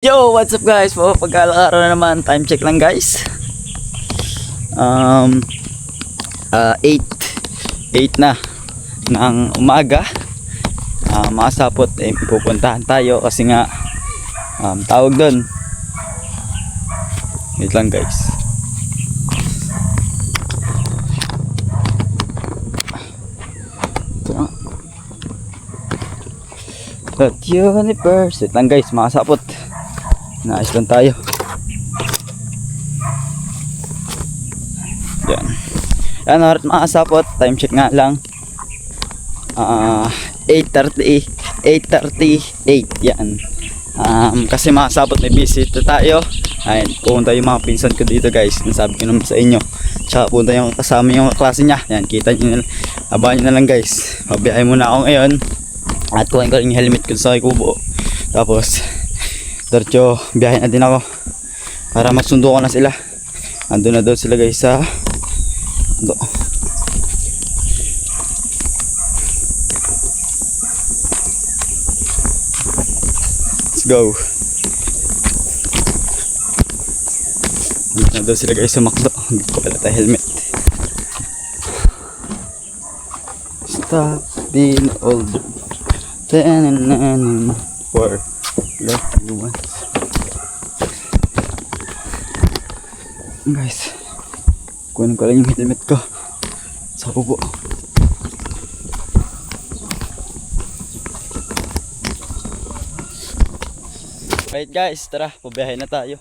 Yo, what's up guys? Pagkalakaraw na naman, time check lang guys. 8 na ng umaga. Mga sapot pupuntahan tayo kasi nga tawag doon. Wait lang guys. That universe. Wait lang guys, mga sapot. Naayos lang tayo. Yan. Yan, alright mga sapot. Time check nga lang. 8:38. Yan. Kasi mga sapot may visit tayo. Ayun, pupunta yung mga pinsan ko dito guys. Nasabi ko naman sa inyo. Tsaka pupunta yung kasama yung klase niya. Yan, kita nyo na lang. Abangan nyo na lang guys. Mabiyahe muna ako ngayon. At kuhain ko yung helmet ko sa kubo. Tapos diretso biyahe na din ako para magsundo ko na sila. Ando na daw sila guys sa let's go. Ando na daw sila guys sa McDo. Hindi ko pala tayo helmet. Stop being old. 10 and 4 lucky ones. Guys, kunin ko lang yung helmet ko sa kubo. Right guys, tara, pabiyahe na tayo.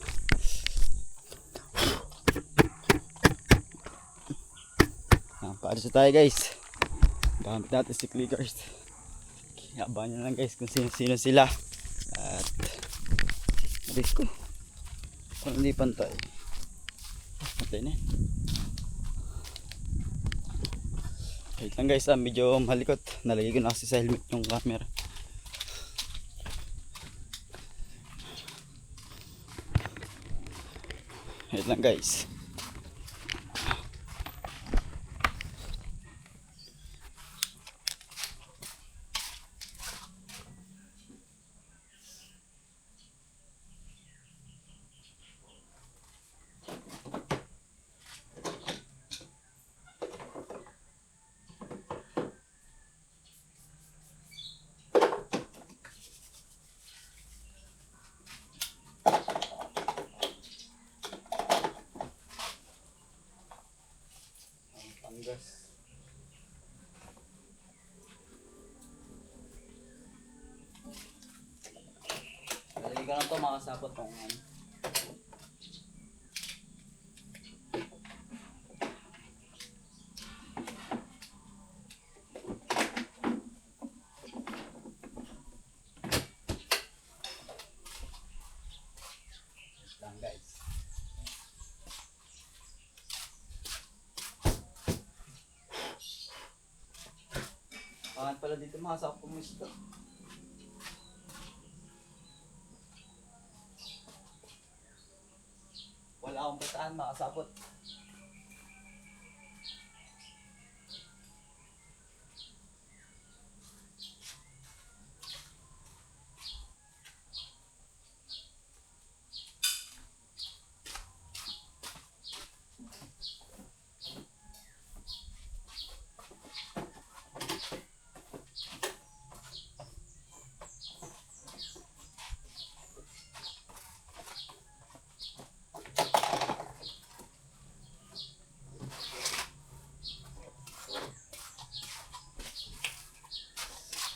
Paalis na tayo guys. Bahamit natin si clickers. Abangan nyo lang guys kung sino sila. At alis ko kung hindi pantay pantay na. Wait lang guys, medyo malikot. Nalagay ko na kasi sa helmet yung camera. Wait lang guys. Lalagay ko lang ito mga sapot tong lang guys. Pala dito mga sapot kumusta. Wala akong bataan mga sapot.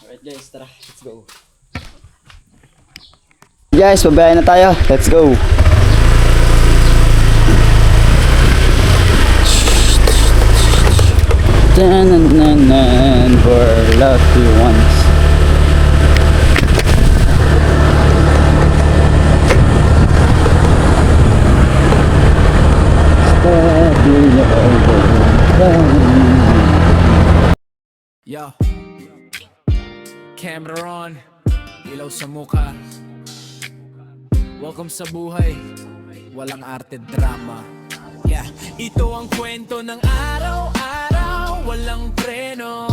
Alright guys, tara, let's go. Guys, babayan na tayo. Let's go. For lucky ones. Yo, camera on, ilaw sa mukha. Welcome sa buhay, walang arte drama. Yeah, ito ang kwento ng araw-araw, walang preno.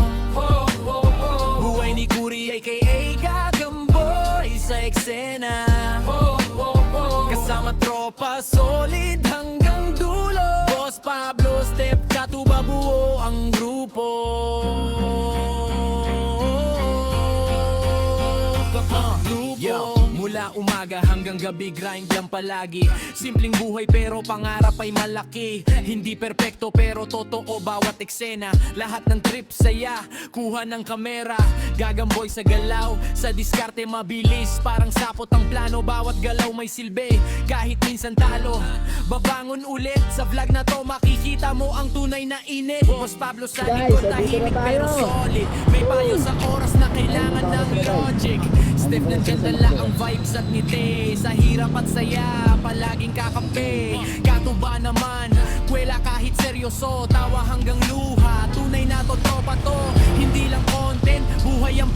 Buhay ni Kuri aka Gagamboy sa eksena. mga tropa, solid hanggang dulo. Boss Pablo, step katuba, buo ang grupo. Yo, mula umaga hanggang gabi, grind lang palagi. Simpleng buhay pero pangarap ay malaki. Hindi perpekto pero totoo bawat eksena. Lahat ng trip saya, kuha ng kamera. Gagamboy sa galaw, sa diskarte mabilis. Parang sapot ang plano, bawat galaw may silbi. Kahit minsan talo, babangon ulit. Sa vlog na to makikita mo ang tunay na init. Boss Pablo sa likod, tahimik pero solid. May payo sa oras na kailangan ng logic. Step nandyan dala ang vibes at ngiti. Sa hirap at saya, palaging kakampi. Katuba naman, kwela kahit seryoso. Tawa hanggang luha, tunay na to, tropa to. Hindi lang content, buhay ang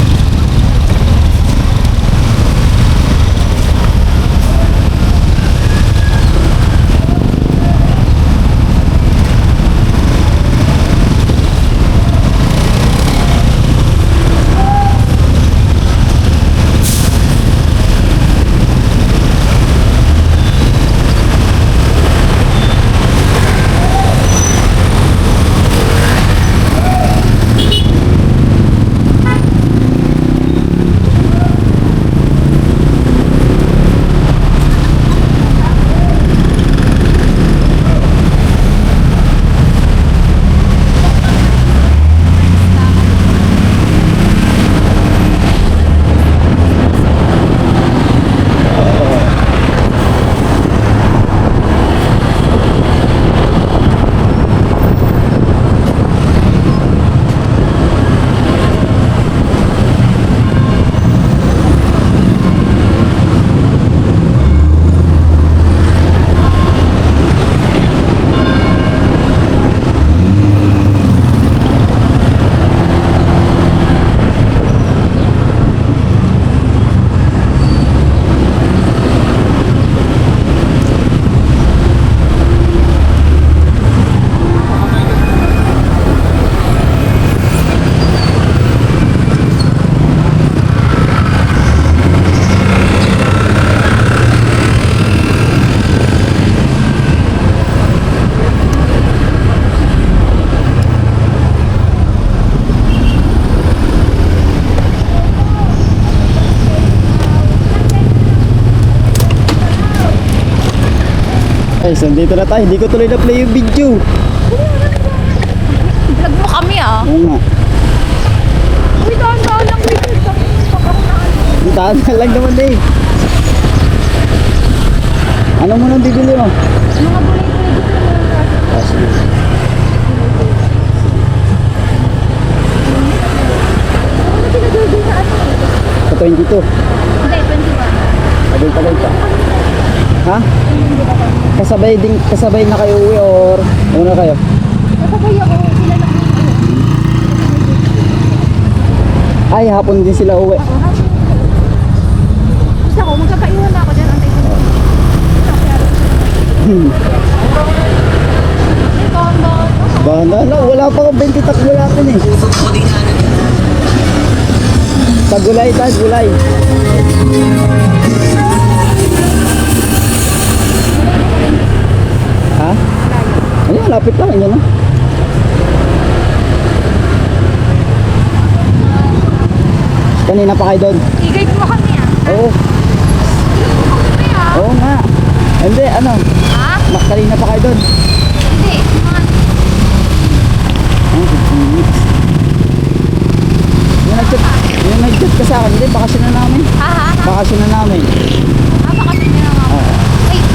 Guys, nandito na tayo. Hindi ko tuloy na play yung video. Vlog mo kami ah. Oo nga. Uy, daan-daan lang. Wait, Daan na lang naman eh. Ano mo nang bibili mo? mga bulay-bulay dito na Ah, sige. ano pinagulgul sa ano? Sa 22. Hindi, 21. Tagal pa. Ha? Kasabay na kayo uwi or una kayo? Kasabay ako, sila na Ay, hapon din sila uwi. ako. Gusto ako, magkakaiwan na ako dyan. Antay ko. Banda na, wala pa kang 20 takbo natin eh. Tagulay. Ha? Ayun, lapit lang yun. Kanina pa kayo doon? I-guide mo kami ah. Oo. I-guide mo kami ah. Oo nga. Hindi, ano? Ha? Kanina pa kayo doon? Hindi, mga... Oh, 15 minutes. Yung nag-chat ka sa akin, hindi, bakasyon na namin. Ha? Bakasyon na namin. Baka kasi nila nga ako. Wait.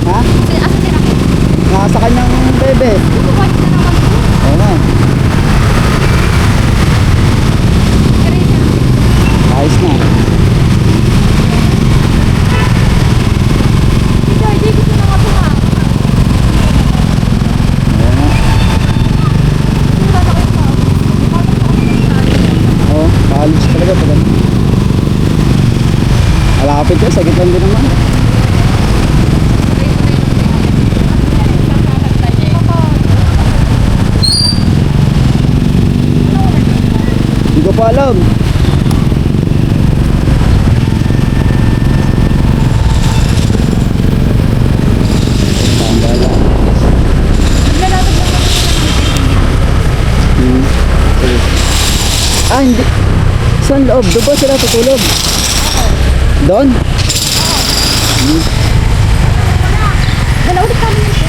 Ha? Asa si Raquel? Nasa kanyang bebe. Dito ba na naman ko? Oo nga. Ayos na. Hindi gusto na nga ha. Oo, college talaga pala. Malapit yun, sagit lang din naman. Hindi ko pa alam. Saan loob? Doon ba sila tutulog? Doon? Dala ulit kami nito.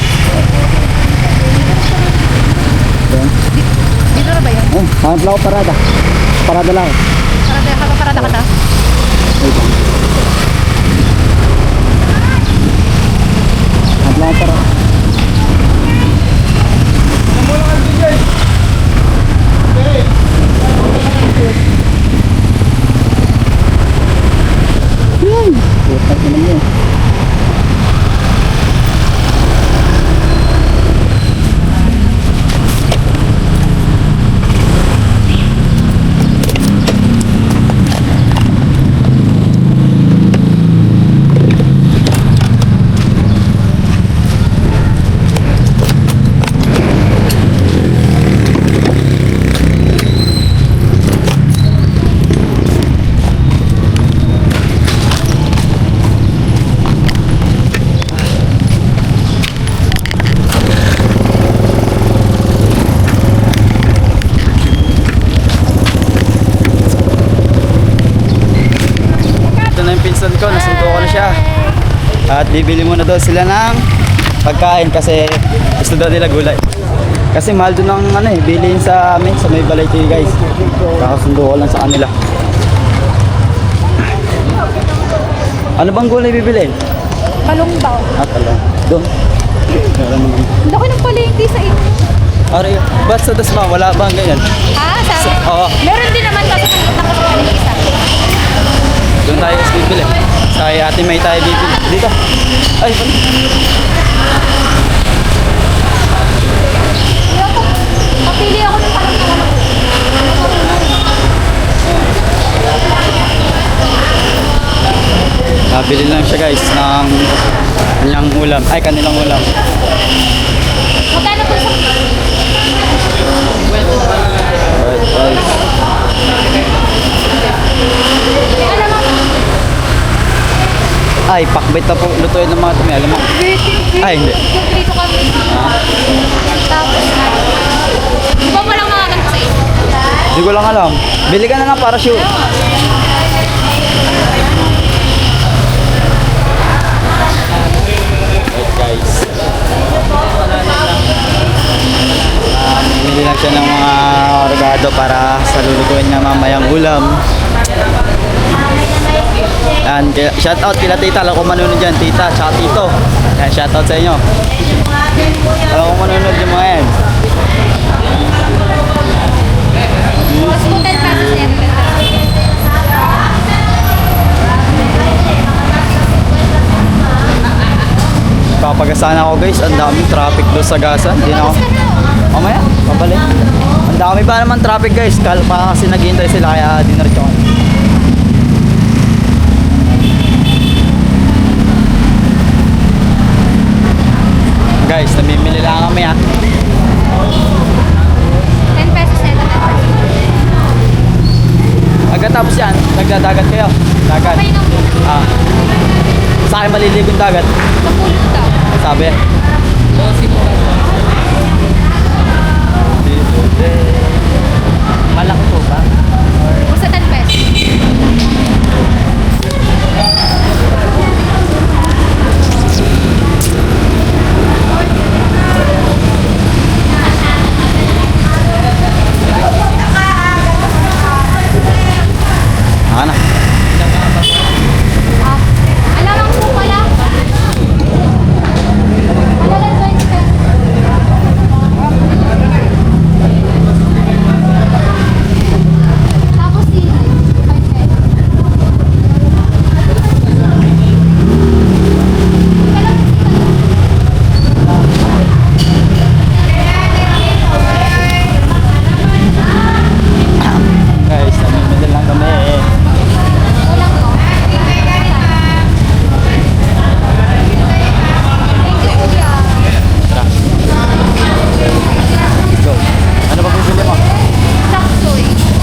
Doon? Dito na ba yan? Oh, hanap lang ako parada. Parada lang. Parada ka ta. Wait lang. Hanap lang ako parada. Yan. Putang ina mo. Ito na yung pinsan ko, nasundo ko na siya. At bibili muna daw sila ng pagkain kasi gusto daw nila gulay. Kasi mahal doon ng ano eh, bilhin sa amin sa may balay TV guys. Kakasundo ko lang sa kanila. Ano bang gulay bibili? Kalong daw. Talong. Doon. Meron naman. Laki ng palengke sa inyo. Ari, ba't sa Dasma wala bang ganyan? Ah, sabi. Oo. Meron din naman kasi pumunta ko sa palengke sa akin. Doon tayo sa bibili. Sa kay Ate May tayo bibili. Dito. Ay, Papili ako ng kalong na wala. Nabili lang siya guys ng kanyang ulam. Ay, kanilang ulam. Magkano po sa... Alright guys. Alam mo, Ay, pakbait na po. Lutuin ng mga tumi. Alam mo? Ay, hindi. dito kami. Tapos, di ba walang mga ganito sa inyo? Hindi ko lang alam. Bili ka na ng parachute. Alright guys. Bili lang siya ng mga orgado para sa lulutuin niya mamayang ulam. Yan, shout out kila tita. Alam ko manunod dyan, tita, tsaka tito. Yan, shout out sa inyo. Alam ko manunod yung mga yan. Mas kung 10 pesos yan. Papagasana ako guys, ang daming traffic doon sa gasan. Hindi na ako. Mamaya, pabalik. Ang dami pa naman traffic guys. Pa kasi naghihintay sila kaya dinaritso ako. Guys, namimili lang kami ah. 10 pesos yan. Pagkatapos yan, nagdadagat kayo. Dagat. Kayo nang Ah. Sa akin maliligong dagat. sa pulo daw. Sabi. Malaki po ba? Basta 10 pesos. Ano? Ah, alam mo pala. Alam 20 pesos. Tapos si 5 pesos. Guys, namimili lang kami eh. Walang ko. Thank you, kuya. Tara. Let's go. Ano ba bibili mo? Saksoy.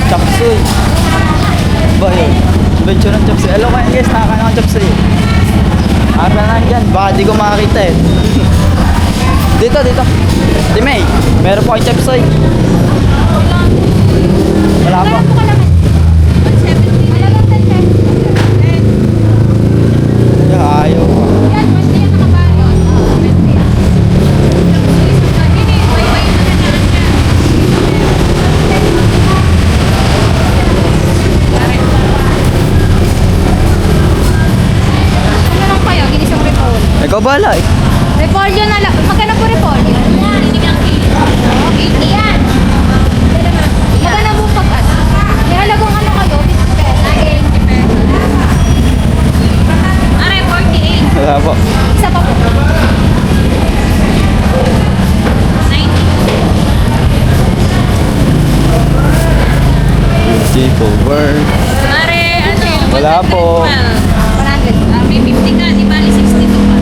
Chapsuy. Ba yun? Adventure ng chapsuy. Alam ko yan guys, nakakain ng chapsuy. Ata na dyan. Baka di ko makakita eh. Dito, dito. Di May, meron po kay chapsuy. Wala pa. Alam ko ka naman. Kabala eh. Repolyo na lang. Magkano po repolyo? Yan, hindi kang kilo. Okay, yan. Magkano po pag halagang ano kayo? 50 pesos. Aray, 48. Wala po. Isa pa po. 90. People work. Mare, ano? Wala po. 100. May 50 ka, di bali 62 pa.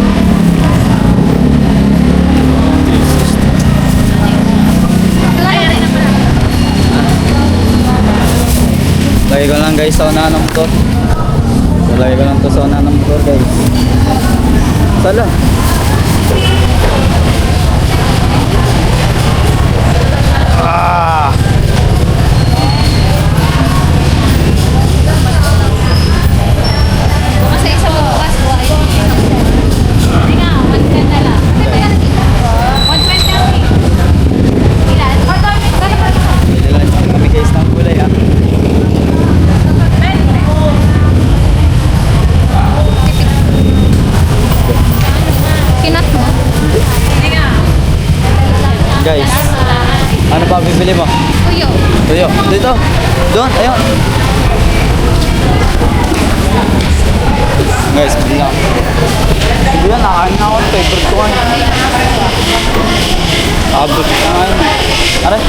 Ay, aray na pala. Lagay ko lang guys sa unahan ng motor. Lagay ko lang to sa unahan ng motor guys. Sala. Ah! Kasi isa mo bukas po ay hindi nga, 110 na lang. 120 lang eh. Ilan? Magkano ba ito? Ilan kami guys ng gulay ah. Kinat mo? Hindi nga. Guys, ano pa bibili mo? Tuyo. Tuyo. Dito. Doon. Ayun. Guys, bili lang. Hindi yan, nakain na ako. Favorite ko nga. Abot na nga yun. Aray.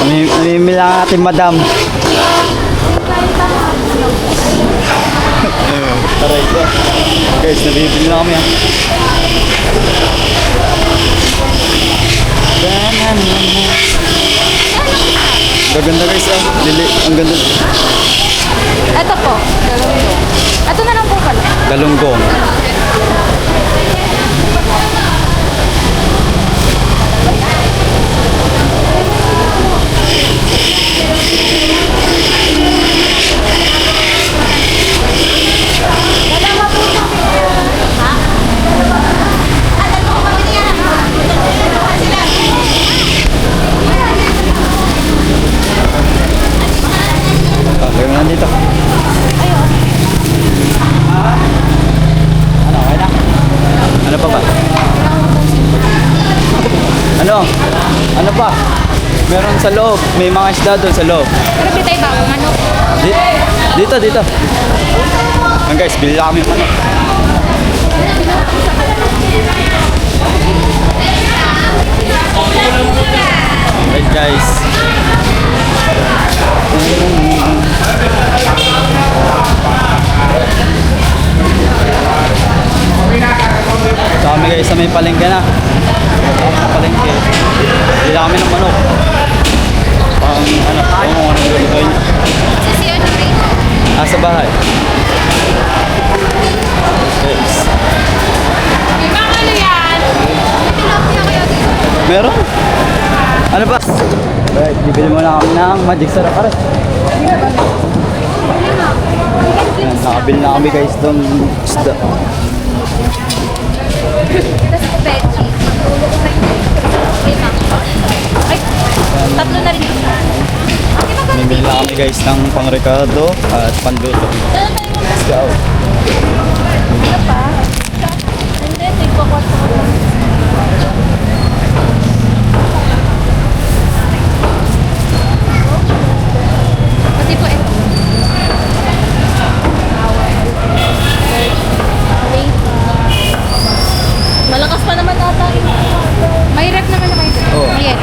Namimili lang natin, madam. Taray ko. Guys, nabibili na kami ah. Gaganda guys ah. Lili, ang ganda. Ito po. Ito na lang po pala. Galunggong. Okay, mo nandito. Ano, okay na? Ano pa ba? Ano? Ano pa? Meron sa loob. May mga isda doon sa loob. Pero pitay ba? Manok. Dito, dito. Ang guys, bili lang kami manok. Right guys. So kami guys sa may palengke na. Palengke. Bili kami ng manok. Pang ano, kung ano yung gagawin niya. Sisiyo na rin. Nasa bahay. Guys. May mga ano yan? Tilapia kaya dito. Meron? Ano ba? Right, bibili muna kami ng magic sarap. Aray. Ayan, nakabili na kami guys doon isda. Tapos ko veggie. Magtulog ko kayo. Lima. Ay, tatlo na rin. Bibili na kami guys ng pang-recado at panluto. Let's go. Ano pa? And then, nagpapasok ko. Pati po ito. Malakas pa naman ata. May rep naman na kayo. Oo. Yes.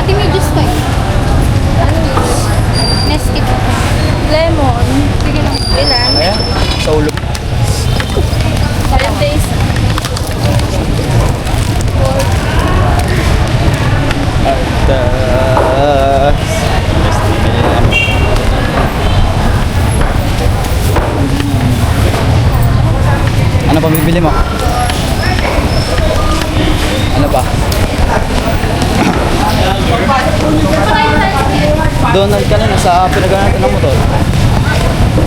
Ate, may juice kayo. Ano juice? Nesty po. Lemon. Sige lang. Ilan? Ayan, sa ulo. 5 days. At ano pa bibili mo? Ano pa? Doon kanina sa pinagawa natin ng motor.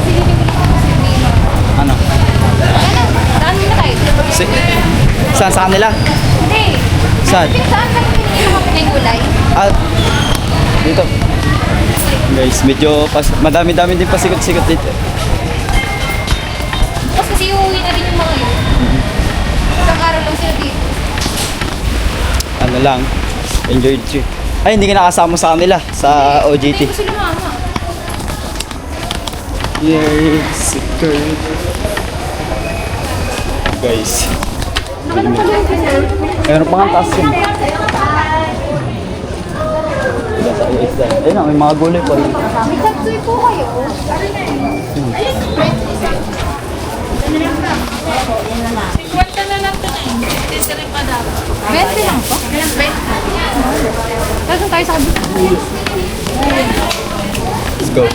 Sige, sige lang. Ano? Ano? Daan Saan sa kanila? Hindi. Saan? Saan ka pinili mo ng gulay? Ah, dito. Guys, medyo madami-dami din pasikot-sikot dito. Tapos kasi uuwi na rin yung mga yun. Isang araw lang sila dito. Ano lang, enjoy the trip. Ay, hindi ka nakasama sa kanila, sa OJT. Hindi ko sila mama. Yes, girl. Guys, meron pa nga taas yun. Ayun na, may mga gulay pa. May tagsoy po kayo. Kwenta na lang ito na eh. Hindi rin pa dapat. 20 lang po. 20. Tapos tayo sa kabila. Let's go.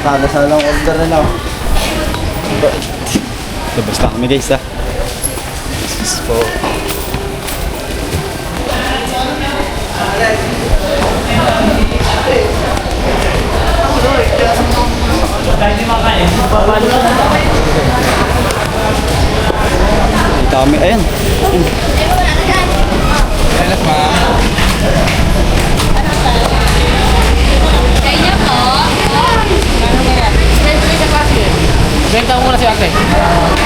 Sana lang order na lang. Labas na kami guys ha. Yes po. Dito kami, ayan. Kaya po. Benta mo muna si ate.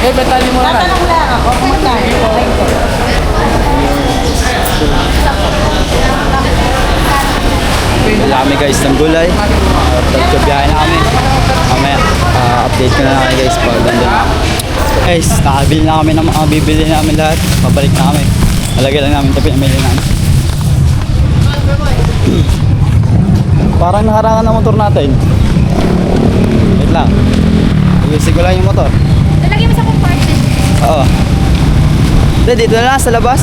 Benta niyo muna. Tatanong lang ako kung magkano. Dami guys ng gulay. Nagkabiyahe na kami. Mamaya, update ko na lang guys pag nandun. Guys, nakabili na kami ng mga bibili namin lahat. Pabalik na kami. Malagay lang namin ito pinamili namin. Parang naharangan ng motor natin. Wait lang. Iwisig ko lang yung motor. Lalagyan mo sa compartment. Oo. Hindi, dito na lang sa labas.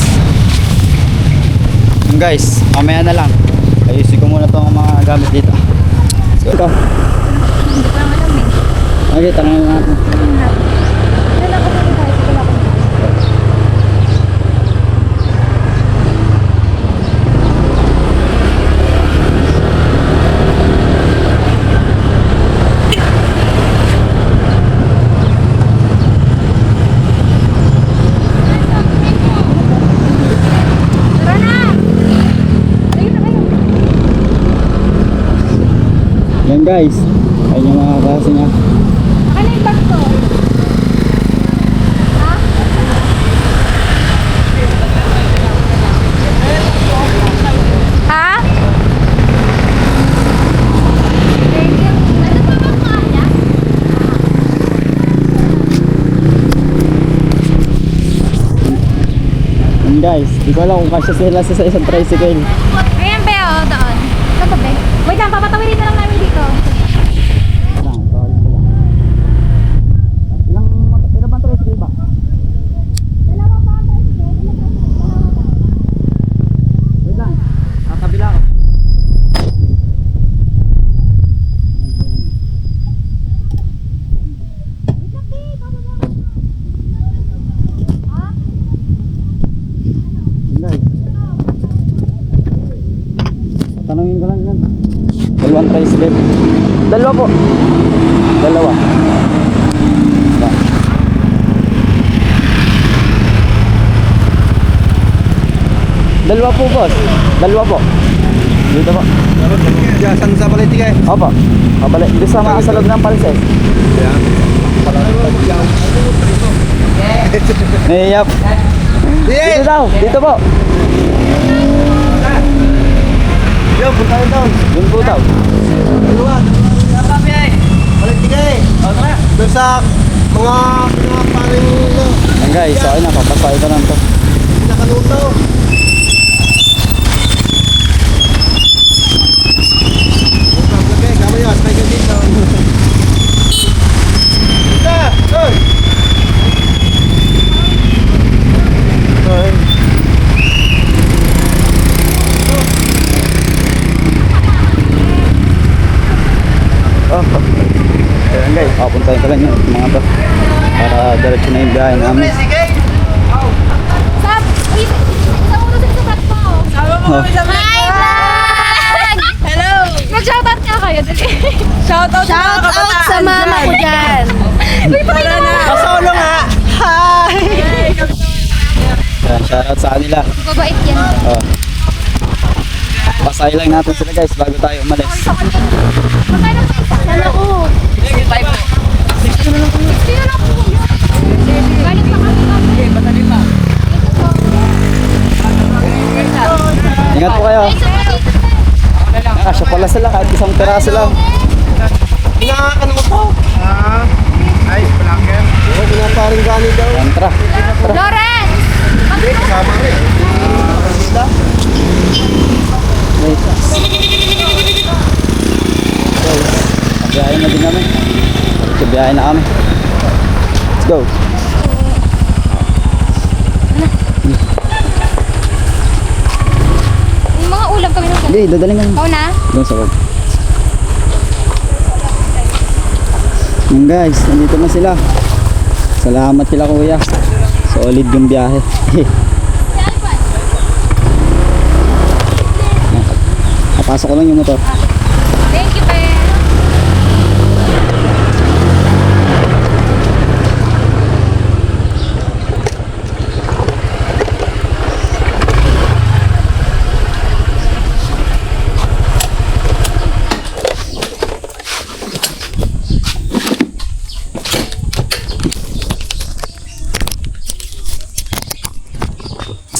Guys, mamaya na lang. Ayusin ko muna itong mga gamit dito. Let's go. Hindi ko naman alam eh. Okay, tanongin natin. Lalakad na tayo. Sige lang. Tara na! Ayun na kayo. Yan guys. Ayun yung mga klase niya. Ano yung bag ko? Ha? Ha? Thank you. Ano pa bang kaya? Yan guys. Di ko alam kung kasya sila sa isang tricycle. Ayan ba o, doon. Ito ba? Wait lang, papatawirin na lang namin dito. Lang, tawag ko lang. Ilang bang tricycle ba? Dalawa pa ang tricycle. Wait lang. Kakabila ko. Guys. Tanungin ko lang yan. Dalawang tricycle. Dalawa po. Dalawa. Ba. Dalawa po boss. Dalawa po. Dito po. Saan sa politika eh? Opo. Kabalik. Dito sa mga salog ng palises. Niyap. Dito daw. Dito po. Yo, punta rin doon. Yun po daw. Dalawa. Politika eh. Doon sa mga paring Yan guys. So ayun na. Papasay ko lang to. nakaluto. Okay, kamay yun. Spike ka dito. Dito! Doon! Doon. Oh. Ayan guys. Puntahin ko lang yung mga to. Para diretso na yung biyahe namin. Sab! Uy! Sa ulo sa sapat mo. Oh. Hi, vlog! Hello! Mag-shoutout nga kayo. Dali. Shoutout sa mama ko dyan. Uy, pakita mo. Solo nga! kanila. Mabait yan. Oh. Pasay lang natin sila guys bago tayo umalis. Magkano po isa? Sana ko. 65 po. 60 na lang po. 60 na lang po. Galing pa kami. Okay, madali pa. Ingat po kayo. Nakasya pala sila kahit isang piraso lang. Nakakano mo po? Ay, vlogger. Oo, pinaparing gani daw. Yan, tara. Lawrence! Kasama rin. Wait. Biyahe na din kami. Biyahe na kami. Let's go. Yung mga ulam kami nung Hindi, dadaling kami. Ikaw na? Doon sa wag. Yan guys, nandito na sila. Salamat sila kuya. Solid yung biyahe. Napasok ko lang yung motor. Thank you, Ben.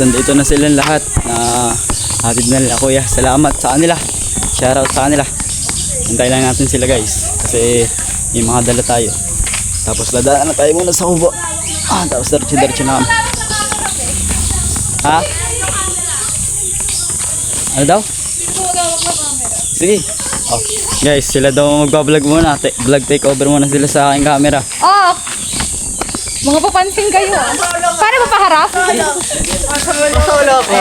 Dito na silang lahat na hatid na nila kuya. Salamat sa kanila. Shoutout sa kanila. Hintay lang natin sila guys. Kasi may mga dala tayo. Tapos dadaan na tayo muna sa kubo. Tapos diretso na kami. Ha? Ano daw? Sige. Oh, guys, sila daw magbablog muna. Vlog takeover muna sila sa aking camera. Oh! Mga papansin kayo. Para mapaharap? Masolo ko.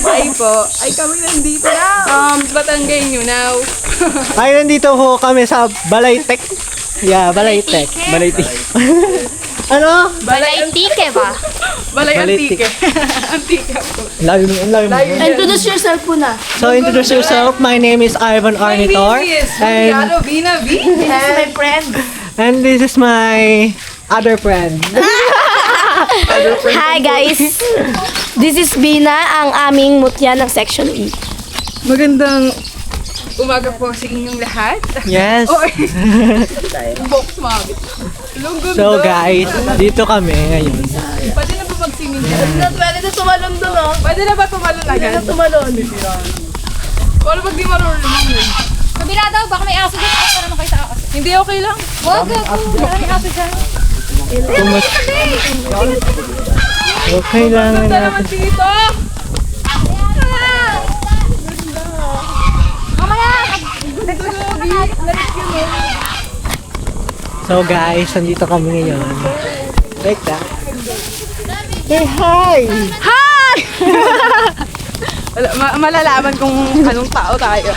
Ay po. Ay kami nandito na. Batanggenyo now. Ay, nandito ho kami sa Balaytek. Yeah, Balaytek. Balaytek. Ano? Balay tike ba? Balay Balitik. Antike. Antike po. Layo mo. Introduce yourself muna. So, introduce yourself. My name is Ivan Arnitor. And, Bina B. This is my friend. and this is my other friend. Hi guys. This is Bina, ang aming mutya ng Section E. Magandang umaga po sa inyong lahat. Yes. Box mabit. So guys, dito kami ngayon. Pwede na ba mag-swimming dyan? Pwede na tumalon dun, oh. Pwede na ba tumalon agad? Tumalon. Paano pag di marunong? Kabila daw, baka may aso dyan. Para naman kayo sa aso. Hindi okay lang. Wag ako. Baka may aso dyan. Okay lang Ganda natin. naman dito. Mamaya! So guys, nandito kami ngayon. Like that. Say hi! Malalaman kung anong tao tayo.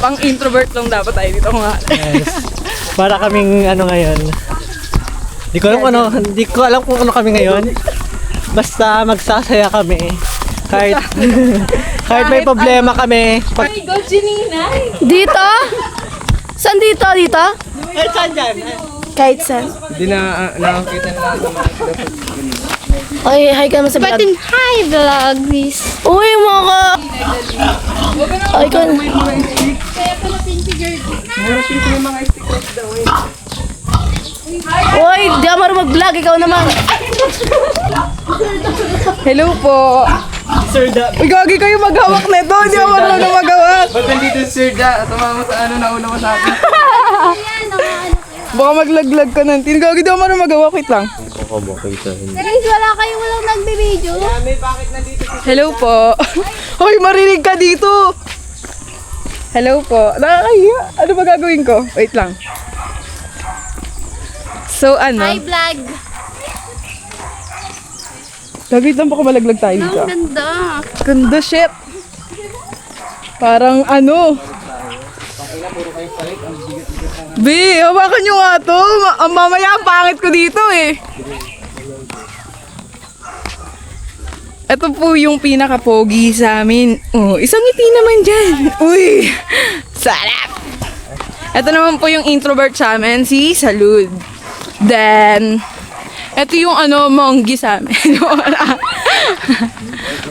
Pang introvert lang dapat tayo dito nga. Yes. Para kaming ano ngayon. Di ko alam kung ano kami ngayon. Basta magsasaya kami. Kahit kahit may problema kami. My God, Gininay! Dito? Saan dito? Dito? Saan dyan? Kahit saan. Hindi na nakakita na lahat ng Okay, hi ka naman sa vlog. Hi, vlog, please. Uy, mga... Ay, ka... Uy, di ako marunong mag-vlog. Ikaw naman. Hello po. Sir Da. Uy, gagi kayo maghawak nito. Hindi ako marunong maghawak. Ba't nandito si Sir Da? Tumama sa ano nauna mo sa akin. Baka maglaglag ka ng tin. Gagi, di ako marunong maghawak. Wait lang. Guys, wala kayo walang nagbe-video. Hello po. Hoy, marinig ka dito. Hello po. Nakakahiya. Ano ba gagawin ko? Wait lang. So, ano? Hi, vlog. Gagawin lang baka malaglag tayo dito. Ang ganda. Ganda shit. Parang ano. B, hawakan nyo nga to. Mamaya ang pangit ko dito eh. Ito po yung pinaka-pogi sa amin. Oh, isang ngiti naman dyan. Uy, sarap. Ito naman po yung introvert sa amin, si Salud. Then, Ito yung monggi sa amin.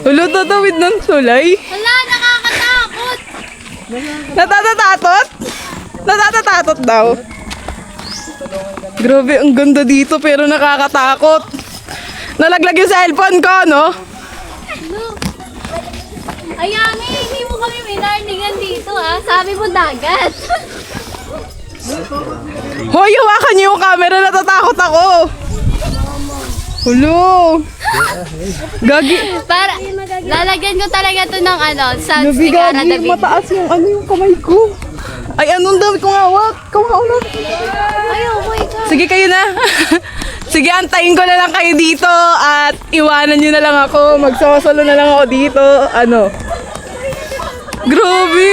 Ulo, tatawid ng sulay. Wala, nakakatakot. Natatatot? Natatatot daw. Grabe, ang ganda dito pero nakakatakot. Nalaglag yung cellphone ko, no? Ayan, hindi mo kami minarningan dito sabi mo dagat. Hoy, hawakan niyo yung camera, natatakot ako. Hulo. Gagi. Para, lalagyan ko talaga to ng Gabi, sunscreen para gagi. Mataas yung yung kamay ko. Ay, anong dami kong hawak? Kawaw na. Ayoko, ikaw. Sige, kayo na. Sige, antayin ko na lang kayo dito at iwanan nyo na lang ako. Magsosolo na lang ako dito. Grabe.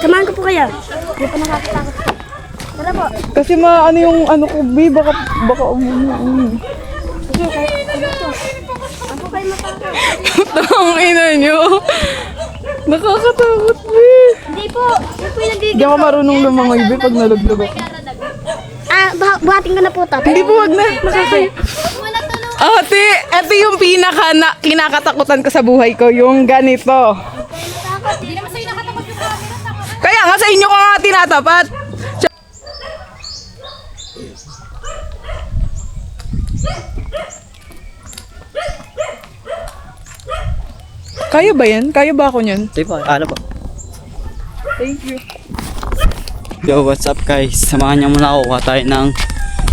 Samahan ko po kayo. Hindi pa nakakatakot. Tara po. Kasi yung ko, B, baka Ako kayo matakot. Tang ina nyo. Nakakatakot, B. Hindi po. Hindi po yung Hindi nagiging. ako marunong lumangoy, B, pag nalaglag ako. Buhating ko na po to. Hindi po, wag na. Nakakaya. Wala tulong. Ate, ito yung kinakatakutan ko sa buhay ko, yung ganito. Hindi naman sa'yo nakatakot yung camera. Kaya nga sa inyo ko nga tinatapat. Kaya ba yan? Kaya ba ako niyan? Sige po, ano po? Thank you. Yo, what's up guys? Samahan niyo muna ako. Kuha tayo ng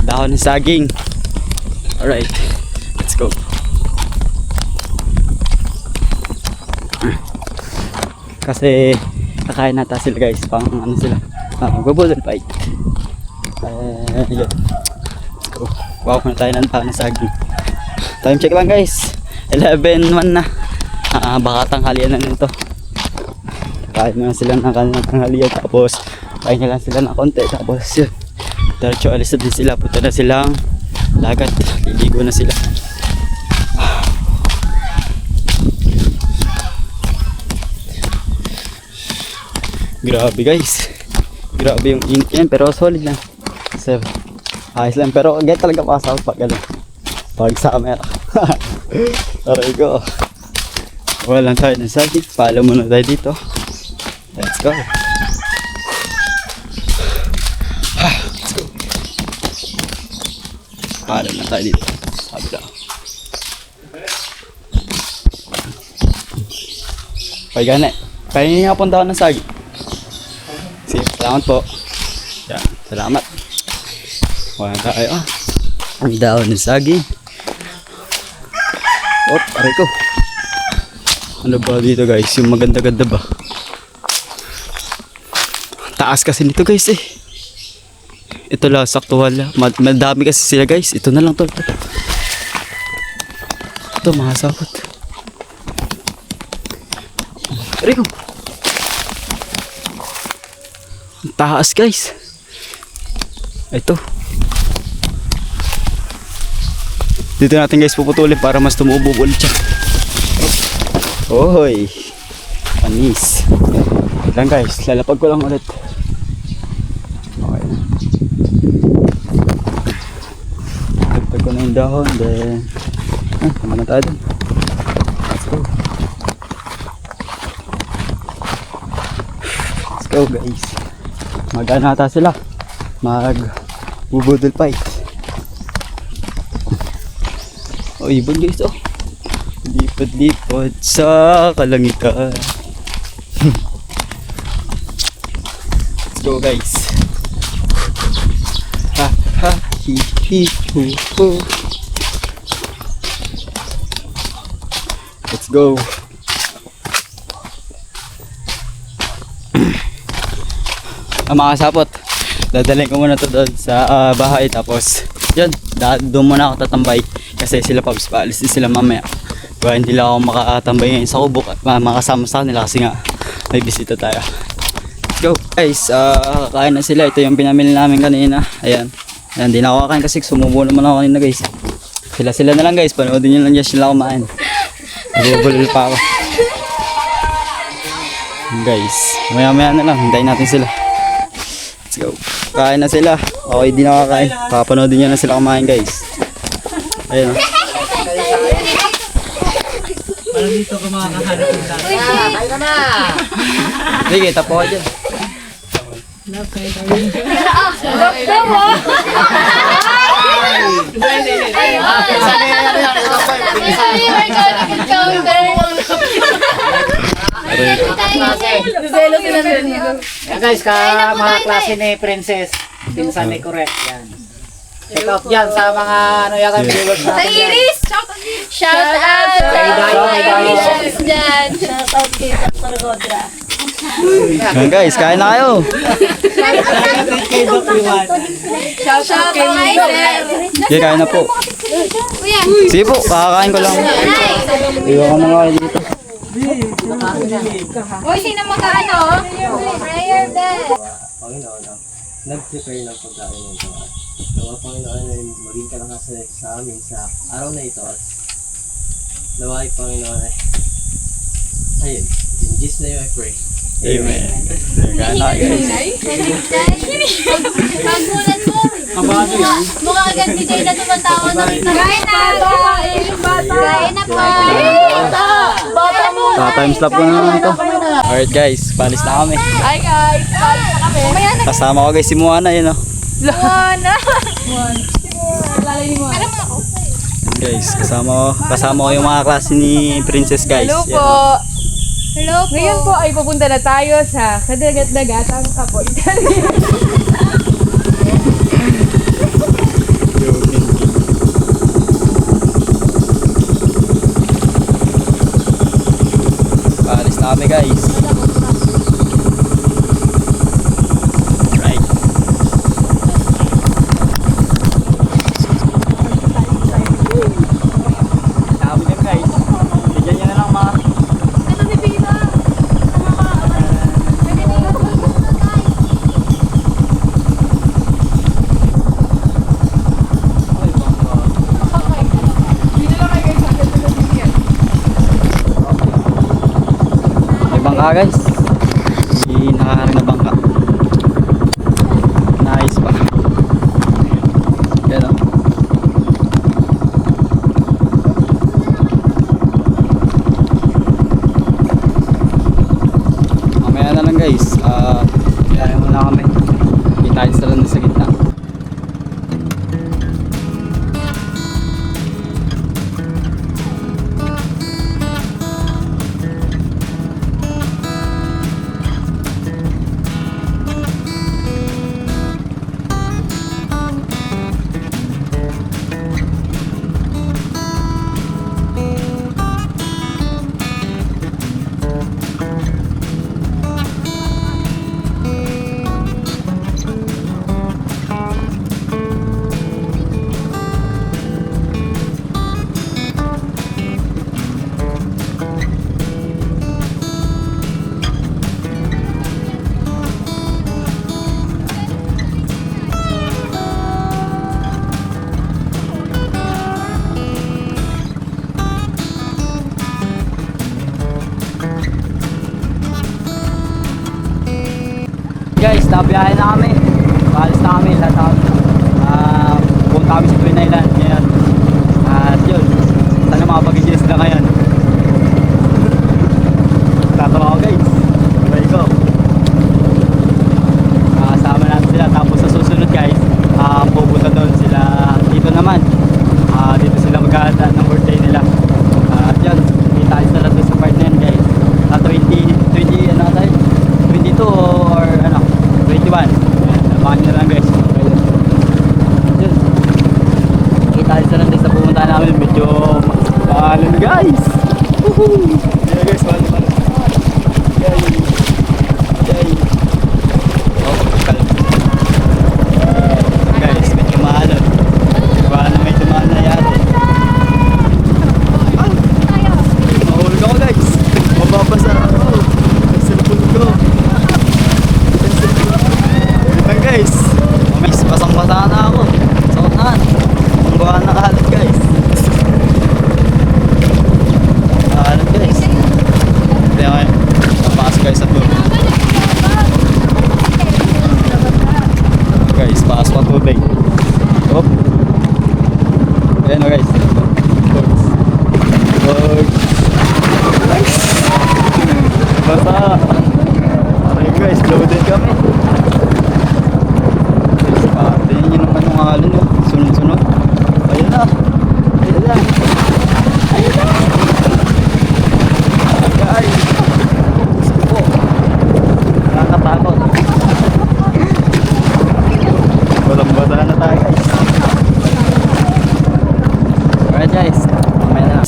dahon ng saging. Alright, let's go. Kasi kakain nata sila guys. Pang sila. Magbubudol fight. Yun. Let's go. Kuha ko na tayo ng dahon ng saging. Time check lang guys. 11:01 na. Baka tanghalian na nito. Kain na sila ng kanilang tanghalian. Tapos kain na lang sila ng konti. Tapos yun, diretso alis na din sila. Punta na silang dagat. Liligo na sila. Grabe guys. Grabe yung init yan. Pero solid lang. So, ayos lang. Pero get talaga pasawat pag ano. Pag summer. Aray ko. Walang tayo ng saging. Follow muna tayo dito. Let's go. Let's go. Follow na tayo dito. Sabi lang. Pag gana. Pahingi nga punta ako ng saging. Sige, salamat po. Yan, salamat. Wala tayo. Ang dahon ng saging. Aray ko. Ano ba dito guys? Yung maganda-ganda ba? Taas kasi nito guys eh. Ito lang, sakto wala. Madami kasi sila guys. Ito na lang to. Ito, mahasakot. Aray ko. Ang taas guys. Ito. Dito natin guys puputulin para mas tumubo ulit siya. Oy. Panis. Lang guys, lalapag ko lang ulit. Okay. Lagpag ko na yung dahon, then tama na tayo dun. Let's go. Let's go guys. Mag-ano ata sila? Mag-bubudol fight. Oh, ibon guys, oh. Lipad-lipad sa kalangitan. Let's go guys. Ha ha hi hi hu hu. Let's go. Mga kasapot, dadalhin ko muna to doon sa bahay, tapos yun, doon muna ako tatambay kasi sila Pops paalis din sila mamaya. Kaya hindi lang ako makatambay ngayon sa kubok at makasama sa kanila kasi nga may bisita tayo. Let's go guys, kain na sila. Ito yung pinamili namin kanina. Ayan, ayan, di na ako kakain kasi sumubo naman ako kanina guys. Sila na lang guys, panoodin nyo lang dyan sila kumain. Nagbubulol pa ako guys. Maya maya na lang, hintayin natin sila. Let's go. kain na sila. Okay, di nakakain. Papanoodin nyo na sila kumain guys. Ayun. Parang dito ka makakahanap ng dati. Hindi, kita po ka dyan. Yan guys, mga klase ni Princess. Pinsan ni Correct. Yan. Check out yan sa mga ano yan kami viewers natin. Iris! Shout out sa Iris dyan. Shout out kay Dr. Godra. Ayan guys, kain na kayo. Kay Doc Iwan. Shout out kay Sir. Okay, kain na po. Kuya. Sige po, kakakain ko lang. Iwan ko na kayo dito. Uy, sino mag-ano? Prayer bell. Panginoon, nag-prepare ng pagkain ng ito. Nawa Panginoon ay maging kalakasan sa amin sa araw na ito. At nawa ay Panginoon ay ayun, in Jesus' name I pray. Amen. Kain na guys. Pagmulan mo. Mukha agad ni Jay na tumatawan na kita. Kain na! Kain na po! Bata mo! Time slap ko na naman ito. Alright guys, palis na kami. Hi guys! Palis na kami. Kasama ko guys si Moana yun oh. Luana! Guys, kasama ko yung mga klase ni Princess guys. Hello Yan, po! oh. Hello po! Ngayon po ay pupunta na tayo sa kadagat-dagatang Kapoy. Palis na kami guys. Right. Dami din guys. Bigyan nyo na lang mga. May bangka guys. Hindi nakakarang na bangka. Nice pa. Yan o. Mamaya na lang guys. Kaya muna kami. Pinayos na lang sa gitna. Guys, nabiyahe na kami. Paalis na kami lahat kami. Punta kami sa Twin Island ngayon. At yun, sana makapag-enjoy sila ngayon. Tatawa ko guys. Bye ko. Kasama natin sila. Tapos sa susunod guys, pupunta doon sila dito naman. Dito sila magkahanda ng birthday nila. At yun, kita isa lang doon sa part na yun guys. 20 ano tayo? 22 or ano? 21. Abangan nyo na lang guys. Yun. Kita isa lang din sa pumunta namin. Medyo maalam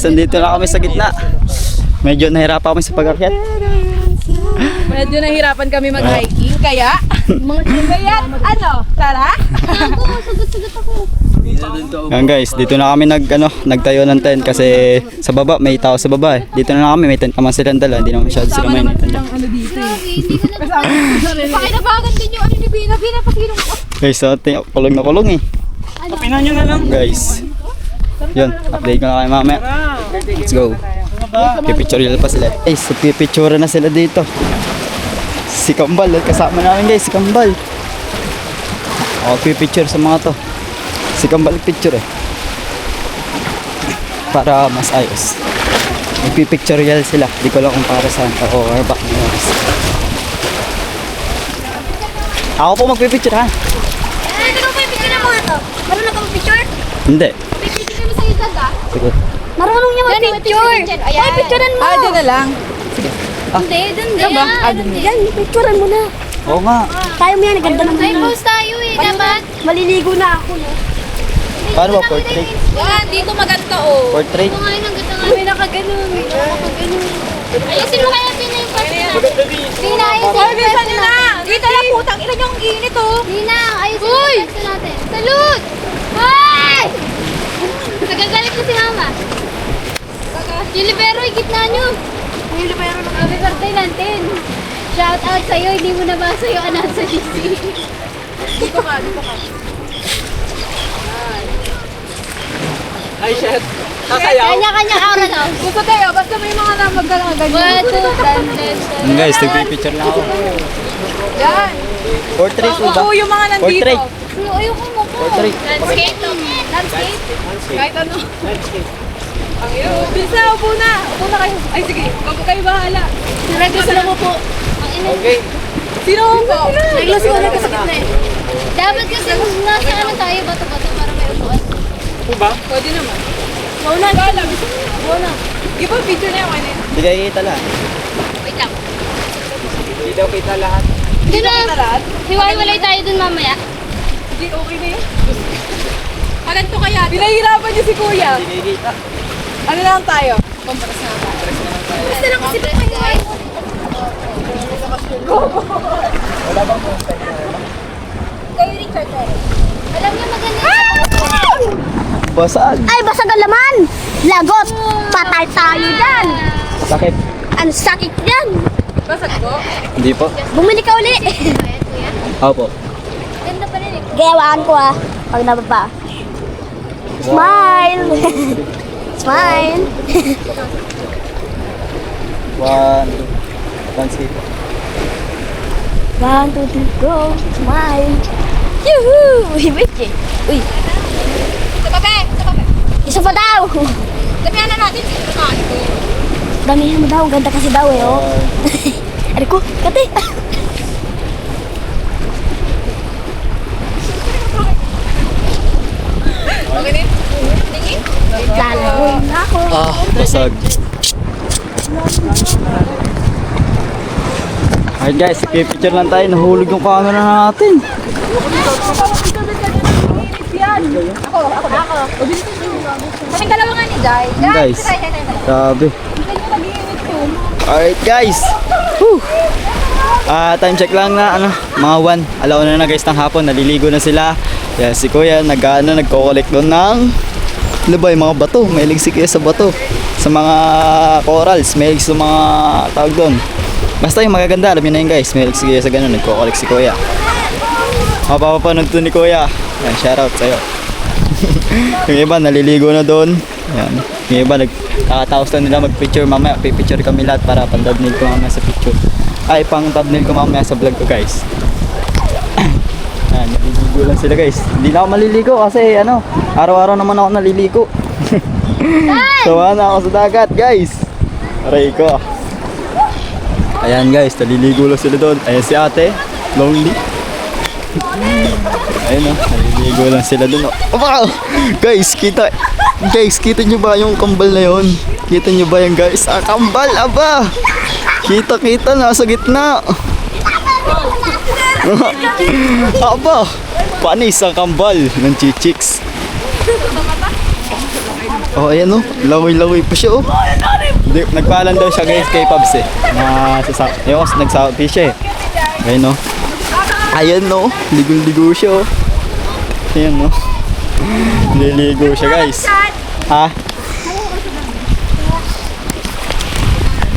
andito na kami sa gitna. Medyo nahirapan kami sa pag-akyat. Medyo nahirapan kami mag-hiking, kaya tara? Sagot ako. Yan guys, dito na kami nagtayo ng tent kasi sa baba may tao sa baba eh. Dito na kami, may tent naman silang dala, hindi naman masyado sila mainitan dyan. Grabe, hindi ka na pakinabagan din yung ano ni Bina. Bina, pasilong ako. Guys, so kulong na kulong eh. Pinan nyo na lang. Guys, yun, update ko na kayo mamaya. Let's go. Pipicture pa sila. Guys, so pipicture na sila dito. Si Kambal, kasama namin guys, si Kambal. Ako pipicture sa mga to. Si Kambal picture eh. Para mas ayos. Magpipictorial sila. Di ko lang kung para saan or back na oras. Ako po magpipicture ha. Hindi ko pa yung picture ng mga to. Marunong ka mag-picture? Hindi. Picture mo sa edad ah. Sige. Marunong niya mag-picture. Ay, picturean mo. Dyan na lang. Hindi, dun din. Yan, picturean mo na. Oo nga. Tayo mo yan, ganda ng Ay, post tayo eh. Dapat. Maliligo na ako, no? Paano ba portrait? Yan, dito maganda oh. Portrait? Ito nga yun, ang ganda nga. May nakaganon. Ayusin mo kaya Bina yung pasta. Bina, ayusin Ay, bilisan nyo na! Dito lang, putang ina nyo ang init oh. Bina, ayusin mo yung pasta natin. Salud! Hoy! Nagagalit na si Mama. Yung libero, gitna nyo. Yung libero ng happy birthday natin. Shout out sa'yo, hindi mo nabasa yung anak sa GC. Dito ka. Ay, shit. Sasayaw. Kanya-kanya aura daw. Gusto kayo, basta may mga namagdalang ganyan. 1, 2, 3, 4. Guys, nagpipicture lang ako. Yan. Portrait po ba? Oo, yung mga nandito. Portrait. Ayoko mo po. Portrait. Landscape. Landscape. Kahit ano. Ang iyo. Bisa, upo na. Upo na kayo. Ay, sige. Bago kayo bahala. Gusto mo po. Ang ina. Okay. Sino upo? Naglas ko na kasi gitna eh. Dapat kasi nasa ano tayo, bato-bato para may upuan. Po ba? Pwede naman. Mauna. Mauna. Di ba picture na yung kanina? Hindi kayo kita lang. Wait lang. Hindi daw kita lahat. Hindi na. Lahat? Hiwa-hiwalay tayo dun mamaya. Hindi, okay na yun. Alam to kaya. Pinahirapan niyo si Kuya. Hindi kita. Ano lang tayo? Compras na tayo. Gusto lang kasi guys. Kayo Richard Perez. Alam niyo maganda. Basag. Ay, basag ang laman! Lagot! Patay tayo dyan! Sakit. Ang sakit yan! Basag ko? Hindi po. Bumili ka uli! Opo. Ganda pa rin eh. Gayawaan ko pag nababa. Smile! Smile! One, two. Landscape. 1, 2, 3, go! Smile! Yuhuu! Uy, wait Uy! Sa babe! Isa pa daw! Damihan na natin. Siguro na ito. Damihan mo daw, ang ganda kasi daw oh. Ano ko, kate! Okay na yun? Lalawin na ako. Basag. Alright guys, picture lang tayo. Nahulog yung camera natin. Kaming dalawa nga ni Jai. Guys, grabe. Alright guys. Whew. Time check lang na mga 1. Alauna na guys ng hapon, naliligo na sila. Yan si Kuya nagko-collect doon ng ano ba, yung mga bato. Mahilig si Kuya sa bato. Sa mga corals, mahilig sa mga tawag doon. Basta yung magaganda, alam niyo na yun guys. Mahilig si Kuya sa ganun, nagko-collect si Kuya. Mapapapanood to ni Kuya. Yan, shoutout sa'yo. Yung iba naliligo na doon. Yan. Yung iba nagkakataos na nila mag-picture. Mamaya pipicture kami lahat para pang-thumbnail ko mamaya sa picture. Ay, pang-thumbnail ko mamaya sa vlog ko guys. Yan, naliligo lang sila guys. Hindi na ako maliligo kasi araw-araw naman ako naliligo. Sawa na ako sa dagat guys. Aray ko. Ayan guys, naliligo lang sila doon. Ayan si ate, lonely. Ayun naliligo lang sila doon. Wow! Guys, kita nyo ba yung kambal na yon? Kita nyo ba yung guys? Kambal, aba! Kita, nasa gitna. Aba! Panis ang kambal ng chichiks. Oh, ayan oh. Lawi-lawi pa siya oh. Nagpaalam daw siya guys kay Pabs eh. Na yung nagsabi siya eh. Ayun oh. Ayan oh. Ligo-ligo siya oh. Ayan oh. Liligo siya guys. Ha?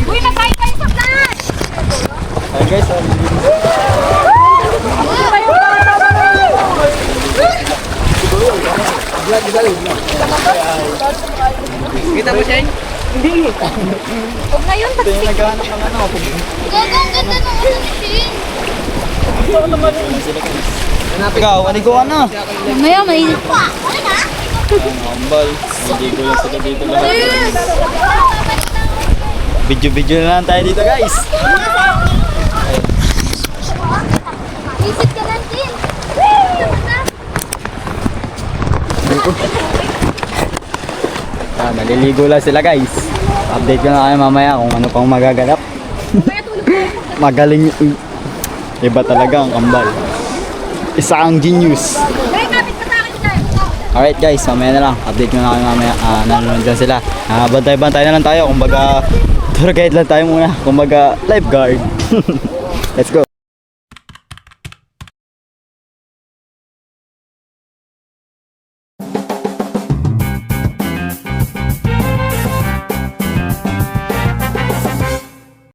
Uy, nakain pa yung saklan! Ayan guys. Kita mo siya? Huwag na yun, Ito yung naghahanap ng ano. gago, ang ganda ng ulo ni Shin. Ikaw, aligo ka na. Mamaya, mainit pa. Ambal. Naligo lang sila dito lahat. Video-video na lang tayo dito guys. Visit ka lang, Shin. Naliligo lang sila guys. Update ko na kayo mamaya kung ano pang magaganap. Magaling. Iba talaga ang kambal. Isa ang genius. Alright guys, mamaya na lang. Update ko na kayo mamaya. Nanonood dyan sila. Bantay-bantay na lang tayo. Kumbaga, tour guide lang tayo muna. Kumbaga, lifeguard. Let's go.